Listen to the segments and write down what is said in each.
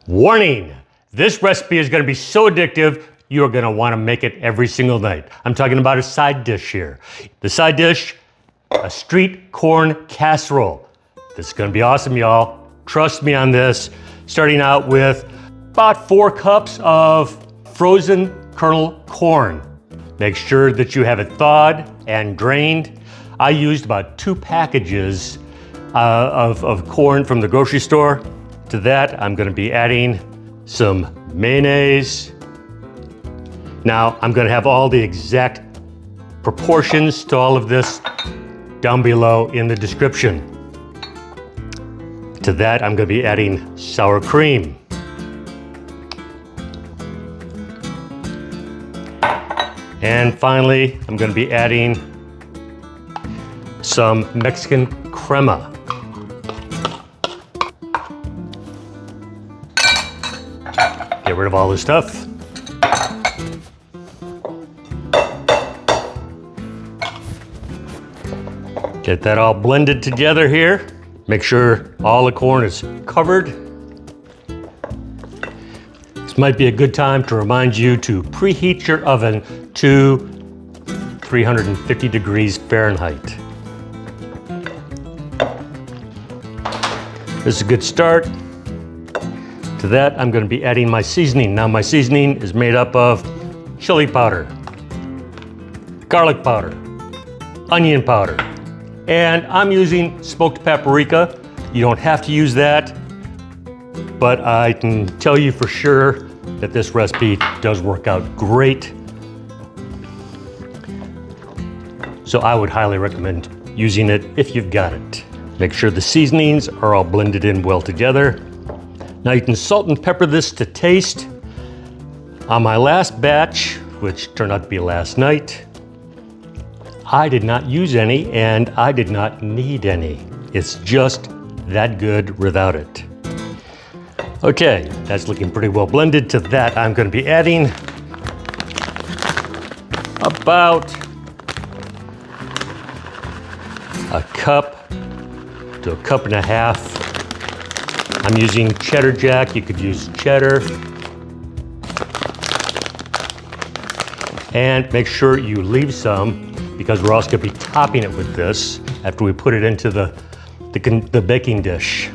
Warning! This recipe is going to be so addictive, you're going to want to make it every single night. I'm talking about a side dish here. The side dish, a street corn casserole. This is going to be awesome, y'all. Trust me on this. Starting out with about 4 cups of frozen kernel corn. Make sure that you have it thawed and drained. I used about 2 packages of corn from the grocery store. To that, I'm going to be adding some mayonnaise. Now, I'm going to have all the exact proportions to all of this down below in the description. To that, I'm going to be adding sour cream. And finally, I'm going to be adding some Mexican crema. Get rid of all this stuff. Get that all blended together here. Make sure all the corn is covered. This might be a good time to remind you to preheat your oven to 350 degrees Fahrenheit. This is a good start. To that, I'm going to be adding my seasoning. Now, my seasoning is made up of chili powder, garlic powder, onion powder, and I'm using smoked paprika. You don't have to use that, but I can tell you for sure that this recipe does work out great. So I would highly recommend using it if you've got it. Make sure the seasonings are all blended in well together. Now you can salt and pepper this to taste. On my last batch, which turned out to be last night, I did not use any and I did not need any. It's just that good without it. Okay, that's looking pretty well blended. To that, I'm going to be adding about a cup to a cup and a half. I'm using Cheddar Jack. You could use cheddar. And make sure you leave some, because we're also going to be topping it with this after we put it into the baking dish.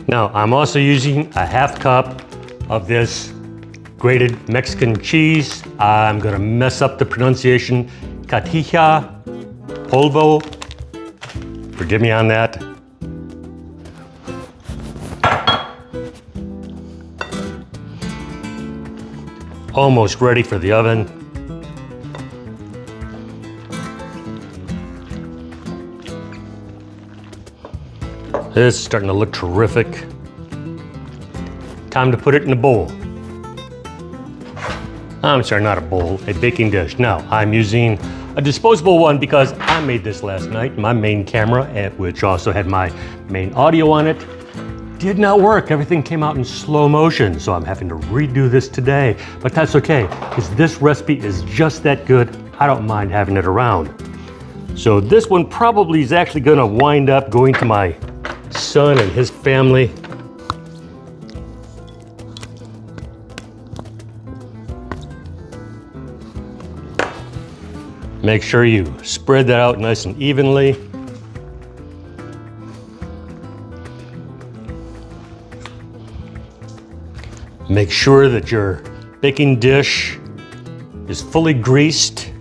Now, I'm also using a half cup of this grated Mexican cheese. I'm going to mess up the pronunciation. Cotija, polvo. Forgive me on that. Almost ready for the oven. This is starting to look terrific. Time to put it in a bowl. I'm sorry, not a bowl, a baking dish. Now, I'm using a disposable one because I made this last night. My main camera, which also had my main audio on it, did not work. Everything came out in slow motion, so I'm having to redo this today. But that's okay, because this recipe is just that good. I don't mind having it around. So this one probably is actually gonna wind up going to my son and his family. Make sure you spread that out nice and evenly. Make sure that your baking dish is fully greased.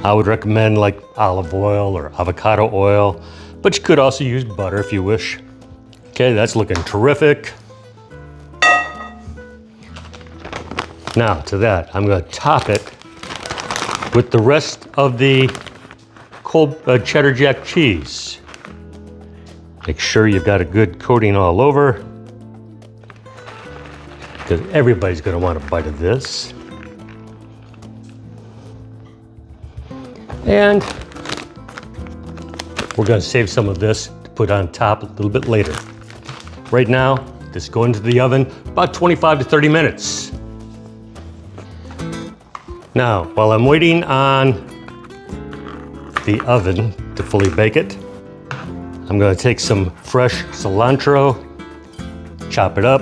I would recommend like olive oil or avocado oil, but you could also use butter if you wish. Okay, that's looking terrific. Now to that, I'm going to top it with the rest of the cold Cheddar Jack cheese. Make sure you've got a good coating all over, because everybody's going to want a bite of this. And we're going to save some of this to put on top a little bit later. Right now, this is going to the oven about 25 to 30 minutes. Now, while I'm waiting on the oven to fully bake it, I'm gonna take some fresh cilantro, chop it up.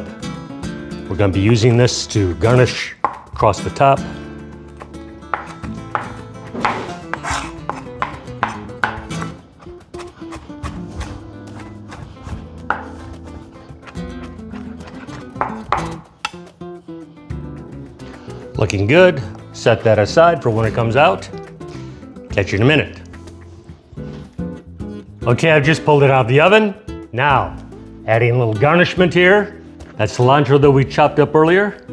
We're gonna be using this to garnish across the top. Looking good. Set that aside for when it comes out. Catch you in a minute. Okay, I've just pulled it out of the oven. Now, adding a little garnishment here. That cilantro that we chopped up earlier.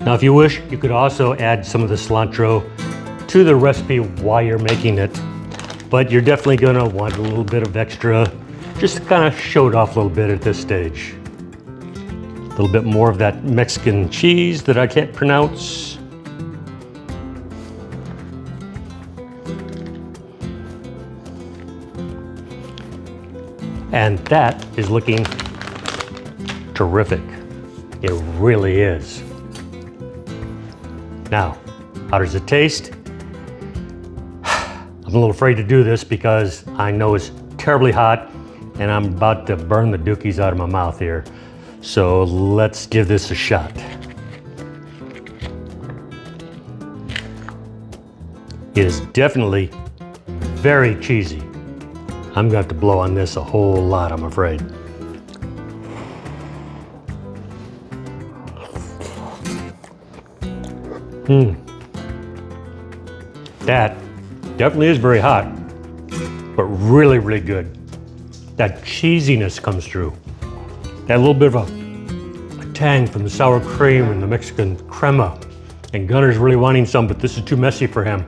Now, if you wish, you could also add some of the cilantro to the recipe while you're making it. But you're definitely gonna want a little bit of extra, just to kind of show it off a little bit at this stage. A little bit more of that Mexican cheese that I can't pronounce. And that is looking terrific. It really is. Now, how does it taste? I'm a little afraid to do this because I know it's terribly hot and I'm about to burn the dookies out of my mouth here. So let's give this a shot. It is definitely very cheesy. I'm gonna have to blow on this a whole lot, I'm afraid. That definitely is very hot, but really, really good. That cheesiness comes through. That little bit of a tang from the sour cream and the Mexican crema. And Gunner's really wanting some, but this is too messy for him.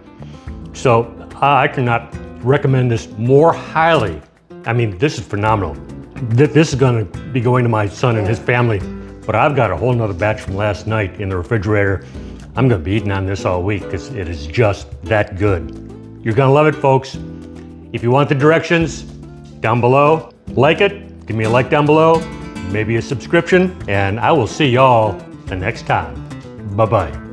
So I cannot recommend this more highly. I mean, this is phenomenal. This is gonna be going to my son and his family, but I've got a whole nother batch from last night in the refrigerator. I'm gonna be eating on this all week because it is just that good. You're gonna love it, folks. If you want the directions, down below, like it, give me a like down below, maybe a subscription, and I will see y'all the next time. Bye-bye.